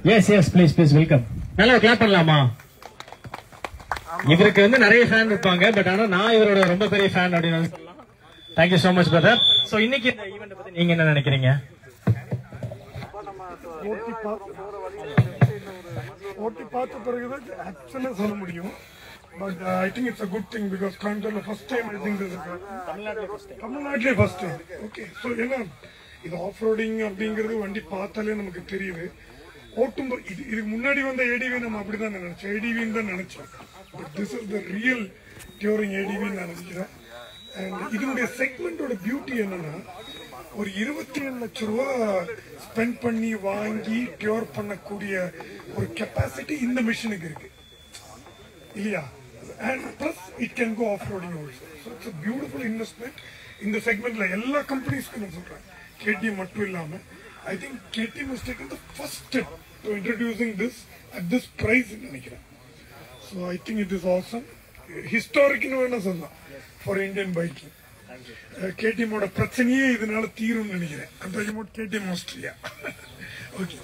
Yes, please, welcome. நல்லா clap பண்ணலாமா? இவருக்கு வந்து நிறைய ஃபேன் இருப்பாங்க, பட் ஆனா நான் இவரோட ரொம்ப பெரிய ஃபேன் அப்படின்னு சொல்லலாம். Thank you so much, brother. So இன்னைக்கு இந்த ஈவென்ட் பத்தி நீங்க என்ன நினைக்கிறீங்க? ஓட்டி பார்த்த பிறகுதான் ஆக்சுவலா சொல்ல முடியும். But I think it's a good thing because Coimbatore first time I think this is தமிழ்நாட்டிலே first time. Okay, so என்ன இது ஆஃப் ரோடிங் அப்படிங்கிறது வண்டி பார்த்தாலே நமக்கு தெரியுது. ஓட்டும் இதுக்கு முன்னாடி வந்த ஏடிவி நம்ம அப்படிதான் நினைச்சோம், ஏடிவின்னு தான் நினைச்சோம். But this is the real touring ஏடிவின்னு நான் நினைக்கிறேன். அண்ட் இதனுடைய செக்மெண்டோட பியூட்டி என்னன்னா, ஒரு 27 லட்சம் ரூபா ஸ்பெண்ட் பண்ணி வாங்கி டியூர் பண்ணக்கூடிய ஒரு கெப்பாசிட்டி இந்த மிஷினுக்கு இருக்கு இல்லையா? And plus it can go off roading also. So it's a beautiful investment. இந்த செக்மெண்ட்ல எல்லா கம்பெனிஸ்க்கும் நான் சொல்றேன், KTM மட்டும் இல்லாம. I think KTM has taken the first step to introducing this at this price நினைக்கிறேன். So I think it is awesome. ஹிஸ்டாரிக்னு வேணா சொல்லலாம் for Indian biking. KTM ஓட பிரச்சனையே இதனால தீரும்னு நினைக்கிறேன். அந்த KTM Australia. Okay,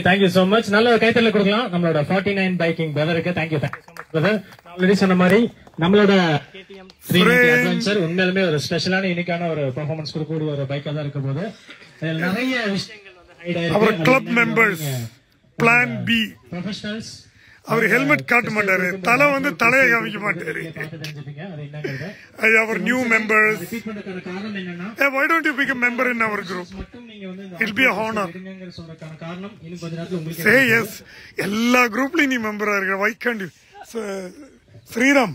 thank you so much. நல்ல ஒரு கைத்தட்டல் கொடுக்கலாம் நம்மளோட 49 பைக்கிங் பிரதருக்கு. thank you so much brother. Already சொன்ன மாதிரி நம்மளோட KTM 390 அட்வென்ச்சர் உண்மையிலுமே ஒரு ஸ்பெஷலான யூனிக்கான ஒரு பெர்ஃபார்மன்ஸ் கொடுக்கக்கூடிய ஒரு பைக்கா தான் இருக்க போது. நிறைய விஷயங்கள் வந்து ஹைட் ஆயிருக்கு. அவர் club members, plan B professionals, அவர் ஹெல்மெட் காட்ட மாட்டாரு, தலை வந்து தலையை காமிக்க மாட்டாரு. அவர் new members. Why don't you become member in our group? It'll be a honor. Say yes. எல்லா குரூப்லயும் நீ மெம்பரா இருக்க. Why can't you? Sriram,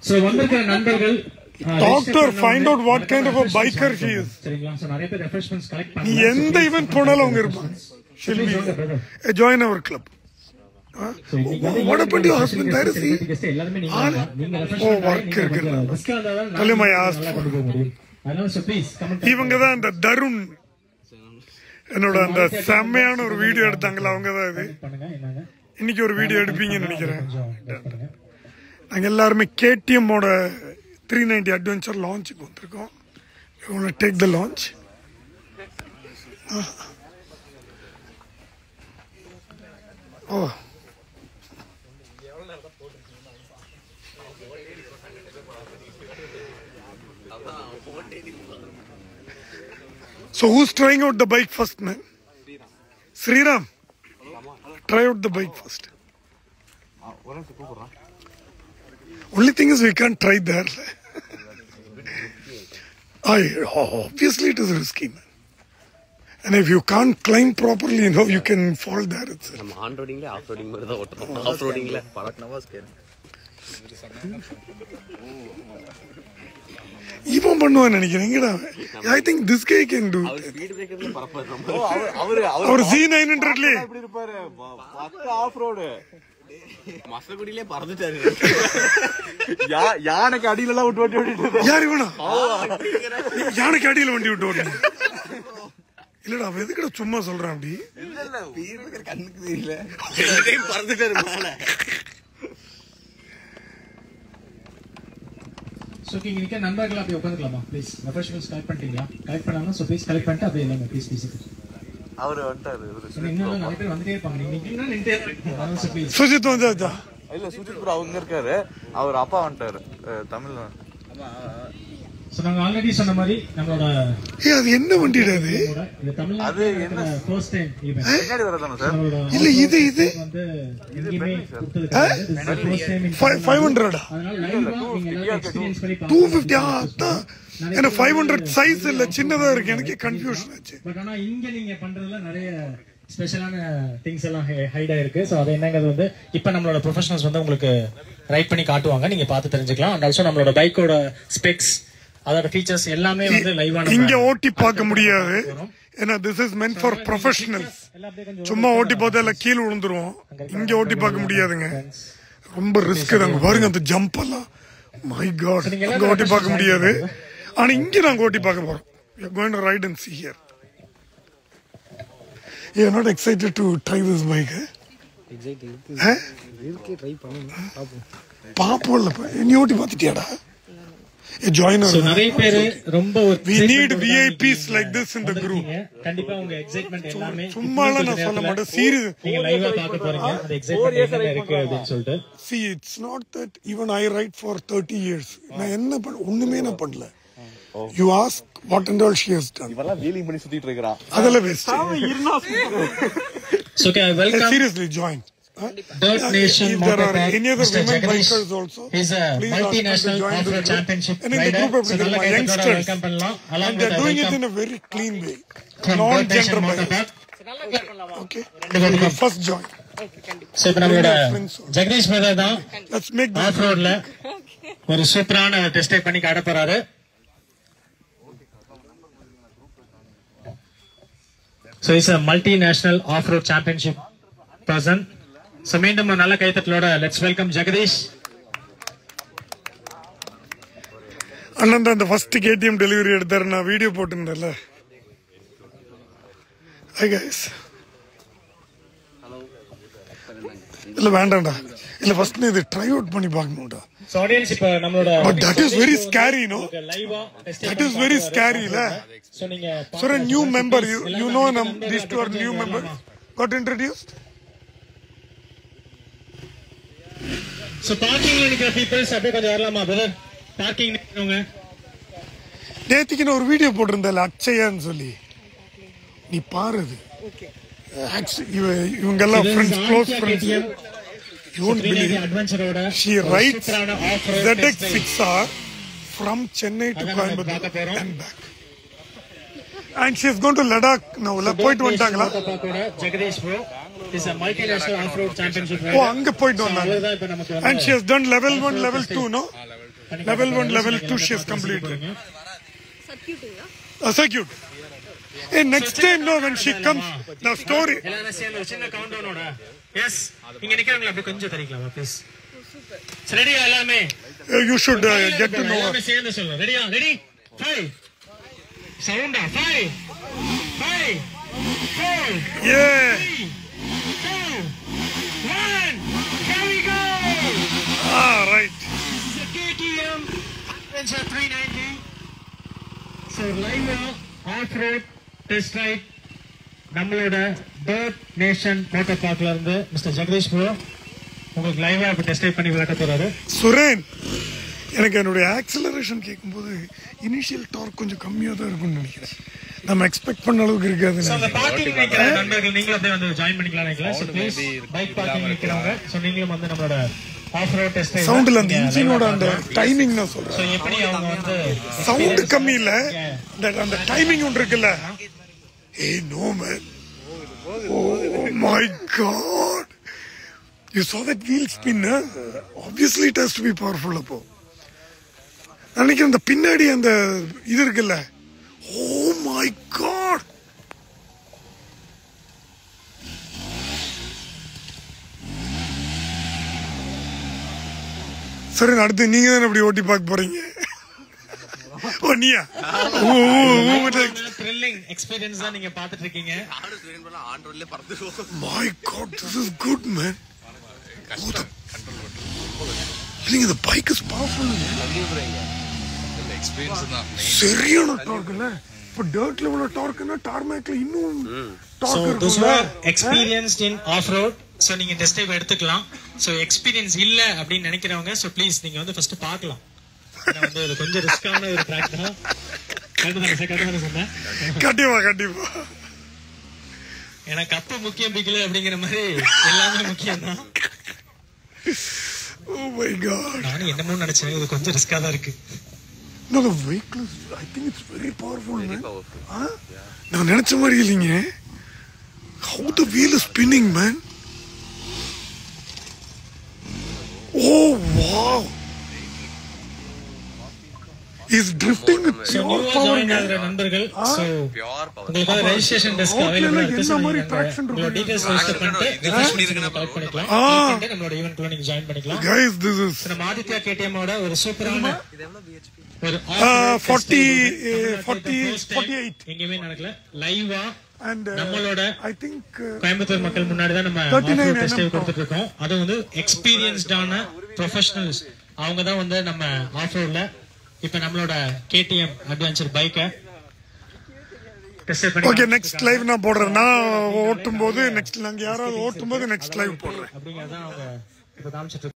so வந்திருக்கிற நண்பர்கள் doctor, find out what kind of a biker she is. சரிங்களா? சோ நிறைய பேர் ரெஃப்ரெஷ்மென்ட்ஸ் collect நீ எந்த ஈவென்ட் போனாலும் அவங்க இருப்பாங்க. She'll be join our club. What happened to your husband? There is he. Oh, work irukku. Tell him I asked. இவங்க தான் அந்த தருண் என்னோட அந்த செம்மையான ஒரு வீடியோ எடுத்தாங்களா, அவங்க தான் இது. இன்னைக்கு ஒரு வீடியோ எடுப்பீங்கன்னு நினைக்கிறேன். நாங்க எல்லாருமே KTM ஓட 390 அட்வென்ச்சர் லான்ச்சுக்கு வந்திருக்கோம். We want to take the launch. Oh. So who's trying out the bike first, man? Sriram. Try out the bike first. Only thing is we can't try there. Obviously it is risky, man. And if you can't climb properly, you can fall there itself. நம்ம on ரோடிங்ல of roading மாதிரி தான் ஓட்டணும். Of ரோடிங்ல பழக்கனவா scare இவன் பண்ணுவான்னு நினைக்கிறேன். I think this guy can do. அவர் speed பிரேக்கர்ல பறப்பாரு. அவர் Z900 ல இப்படி இருப்பாரு. பக்க ஆஃப் ரோட் மசகுடியிலே பறந்துட்டாரு. யானைக்கு அடியில எல்லாம் விட்டு ஓட்டிட்டு. யார் இவனா? யானைக்கு அடியில வண்டி விட்டு ஓட்டு. இல்லடா, அவன் எதுக்குடா சும்மா சொல்றான் அப்படி? இல்ல பீர் கண்ணுக்கு தெரியல. எங்கேயும் பறந்துட்டாரு மேல. சோ நீங்க நண்பர்கள் அப்படியே உட்கார்ந்துக்கலாமா ப்ளீஸ்? ரெஃப்ரெஷ்மென்ட்ஸ் கலெக்ட் பண்ணிட்டீங்களா? கலெக்ட் பண்ணாம சோ ப்ளீஸ் கலெக்ட் பண்ணிட்டு அப்படியே எல்லாமே ப்ளீஸ். அவர் வந்துட்டாரு. இன்னும் நிறைய பேர் வந்துட்டே இருப்பாங்க. நீங்க இன்னும் நின்னுட்டே இருக்கீங்க. So please. சுஜித் வந்தாச்சா? இல்ல சுஜித் ப்ரோ அவங்க இருக்காரு. அவர் அப்பா வந்துட்டாரு தமிழ்ல. சோ நாங்க ஆல்ரெடி சொன்ன மாதிரி நம்மளோட அது என்ன வண்டிடா இது? இது தமிழ்நாட்டுல என்ன ஃபர்ஸ்ட் டைம் ஈவென்ட். பின்னாடி வரதானே சார்? இல்ல இது வந்து எங்கேயுமே ஃபர்ஸ்ட் டைம் 500 அதனால லைவா நீங்க எல்லாரும் எக்ஸ்பீரியன்ஸ் பண்ணி 250 அதான். ஏன்னா 500 சைஸ் இல்ல, சின்னதா இருக்கு. எனக்கு கன்ஃபியூஷன் ஆச்சு. பட் ஆனா இங்க நீங்க பண்றதுல நிறைய ஸ்பெஷலான திங்ஸ் எல்லாம் ஹைட் ஆயிருக்கு. சோ அது என்னங்கிறது வந்து இப்ப நம்மளோட ப்ரொஃபஷனல்ஸ் வந்து உங்களுக்கு ரைட் பண்ணி காட்டுவாங்க, நீங்க பார்த்து தெரிஞ்சுக்கலாம். அண்ட் ஆல்சோ நம்மளோட பைக்கோட ஸ்பெக்ஸ், அதோட ஃபீச்சர்ஸ் எல்லாமே வந்து லைவான இங்க ஓட்டி பார்க்க முடியாது. ஏன்னா this is meant for professionals. சும்மா ஓட்டி பார்த்தா கீழே விழுந்துருவோம். இங்க ஓட்டி பார்க்க முடியாதுங்க, ரொம்ப ரிஸ்க் தாங்க. பாருங்க அந்த ஜம்ப் எல்லாம், மை காட். அங்க ஓட்டி பார்க்க முடியாது. ஆனா இங்க நாங்க ஓட்டி பார்க்க போறோம். We are going to ride and see here. You are not excited to try this bike? Excited. Try பண்ணனும் பாப்போம். பாப்போம்ல. நீ ஓட்டி பார்த்துட்டியாடா? a joiner. So நிறைய பேர் ரொம்ப We need VIPs like this in the group. கண்டிப்பா உங்க எக்ஸைட்மென்ட் எல்லாமே சும்மால நான் சொல்ல மாட்டேன், சீரியஸ். நீங்க லைவா பார்க்க போறீங்க அந்த எக்ஸைட்மென்ட் என்ன இருக்கு அப்படினு சொல்லிட்டு. See, it's not that even I write for 30 years. நான் என்ன ஒண்ணுமே நான் பண்ணல. You ask what and all she has done. இவெல்லாம் வீலிங் பண்ணி சுத்திட்டு இருக்கறா. அதெல்லாம் waste. So okay, welcome. Seriously, join. Dirt Nation If there are Motorpark, any other Mr. women Jagadish bikers also, is a please multinational ask them to join the off-road group. championship And in the rider. group of So நல்ல my கைத்தட்டோட youngsters, welcome பண்ணலாம். Along and with they're a doing it welcome in a very clean way. from Dirt Nation Non-gender bias. Motorpark. Okay. ரெண்டு பேருக்கும். First join. So இப்ப நம்மளோட Jagadish brother தான் Let's make this. Of ரோட்ல ஒரு சூப்பரான test drive பண்ணி காட்ட போறாரு. So he's a multinational off-road championship person. So மீண்டும் ஒரு நல்ல கைத்தட்டலோட let's welcome ஜெகதீஷ். அண்ணன் அந்த ஃபர்ஸ்ட் KTM டெலிவரி எடுத்தாரு, நான் வீடியோ போட்டிருந்தேன்ல. Hi guys. இல்ல வேண்டாம்டா, இல்ல ஃபர்ஸ்ட் இது ட்ரை அவுட் பண்ணி பார்க்கணும்டா. So audience இப்ப நம்மளோட But that is very scary, no? லைவா test That is very scary, la. So நீங்க So a new member, you know these two are new members. Got introduced? So பார்க்கிங்ல நிக்கிற peoples அப்படியே கொஞ்சம் வரலாமா brother? Parking நிக்கிறவங்க. நேத்திக்கு நான் ஒரு வீடியோ போட்டிருந்தேன் அக்ஷயான்னு சொல்லி, நீ பாரு. இவங்க எல்லாம் friends, close friends. You won't believe it. She rides ZX6R from Chennai to Coimbatore and back. And she is going to Ladakh now. போயிட்டு வந்துட்டாங்களா? Jagadish bro is a multinational off-road championship rider. ஓ அங்க போயிட்டு வந்தாங்க. And she has done level 1, level 2, no? Level 1, level 2 she has completed. Circuit. Hey, next time, no, when she comes, the story. எல்லாரும் சேர்ந்து சின்ன கவுண்டவுனோட. Yes. இங்க நிக்கறவங்க அப்படியே கொஞ்சம் தரிக்கலாமா ப்ளீஸ்? ரெடியா எல்லாமே? You should get to know her. எல்லாரும் சேர்ந்து சொல்லுங்க. ரெடியா? ரெடி? 5. சவுண்டா 5. 5. 4. Yeah. 2. 1. Here we go. Ah, right. This is a KTM Adventure 390. So live off-road test ride நம்மளோட Dirt Nation Motorparkல இருந்து மிஸ்டர் ஜெகதீஷ் ப்ரோ உங்களுக்கு லைவா இப்ப டெஸ்ட் ட்ரைவ் பண்ணி விளையாட போறாரு. சுரேன், எனக்கு என்னுடைய ஆக்சலரேஷன் கேட்கும்போது இனிஷியல் டார்க் கொஞ்சம் கம்மியா தான் இருக்கும்னு நினைக்கிறேன். நம்ம எக்ஸ்பெக்ட் பண்ண அளவுக்கு இருக்காது. சோ அந்த பார்க்கிங் நிக்கிற நண்பர்கள் நீங்களும் அப்படியே வந்து ஜாயின் பண்ணிக்கலாம் நினைக்கலாம். சோ ப்ளீஸ் பைக் பார்க்கிங் நிக்கிறவங்க சோ நீங்களும் வந்து நம்மளோட ஆஃப் ரோட் டெஸ்ட் ட்ரைவ் சவுண்ட்ல அந்த இன்ஜினோட அந்த டைமிங் நான் சொல்றேன். சோ எப்படி அவங்க வந்து சவுண்ட் கம்மி இல்ல, அந்த டைமிங் ஒன்று இருக்குல்ல. Hey, no man. Oh my God. You saw that wheel spin, huh? Obviously it has to be powerful அப்போ. அன்னைக்கு அந்த பின்னாடி அந்த இது இருக்குல்ல. Oh my God. சரி, அடுத்து நீங்க தானே அப்படி ஓட்டி பார்க்க போறீங்க. ஓ நீயா? த்ரில்லிங் எக்ஸ்பீரியன்ஸ் தான் நீங்க பாத்துட்டு இருக்கீங்க. My God, this is good, man. The bike is powerful. சரியான டார்க்ல. இப்ப டர்ட்ல உள்ள டார்க்னா டார்மேக்ல இன்னும் டார்க் இருக்கும். So those இருக்குல. were experienced in off-road. So நீங்க டெஸ்ட் ட்ரைவ் எடுத்துக்கலாம். So எக்ஸ்பீரியன்ஸ் இல்ல அப்படி நினைக்கிறவங்க so ப்ளீஸ் நீங்க வந்து ஃபர்ஸ்ட் பார்க்கலாம். நான் வந்து இது கொஞ்சம் ரிஸ்கான ஒரு ட்ராக் தான். கண்டிப்பா சொன்னேன். கண்டிப்பா. எனக்கு கப்பு முக்கியம் பிக்கல அப்படிங்கிற மாதிரி எல்லாமே முக்கியம் தான். Oh my God. நானும் என்னமோ நினைச்சேன், இது கொஞ்சம் ரிஸ்கா தான் இருக்கு. No, the vehicle is, I think it's very powerful, man. நான் நினைச்ச மாதிரி இல்லைங்க. How the wheel is spinning, man. Oh wow. He's drifting with pure power. நண்பர்கள் so உங்களுக்கு ரெஜிஸ்ட்ரேஷன் டெஸ்க் அவேலபிளா இருக்கு. சோ உங்க டீடைல்ஸ் ரெஜிஸ்டர் பண்ணிட்டு ரிஃப்ரெஷ் பண்ணிருக்கீங்க கலெக்ட் பண்ணிக்கலாம். நம்மளோட ஈவென்ட்ல நீங்க ஜாயின் பண்ணிக்கலாம். Guys, this is நம்ம ஆதித்யா KTM ஓட ஒரு சூப்பரான ஒரு 48 எங்கேயுமே நடக்கல லைவா and நம்மளோட I think கோயம்புத்தூர் மக்கள் முன்னாடி தான் நம்ம ஆஃப்-ரோட் டெஸ்ட் ட்ரைவ் கொடுத்துட்டு இருக்கோம். அது வந்து எக்ஸ்பீரியன்ஸ்டான ப்ரொஃபஷனல்ஸ் அவங்க தான் வந்து நம்ம ஆஃப்-ரோட்ல இப்ப நம்மளோட KTM அட்வென்ச்சர் பைக்கை ஓகே நெக்ஸ்ட் லைவ் நான் போடுறேன். நான் ஓட்டும் போது நெக்ஸ்ட் நாங்க யாராவது ஓட்டும் போது நெக்ஸ்ட் லைவ் போடுறேன் அப்படிங்கறத அவங்க இப்ப காமிச்சிட்டு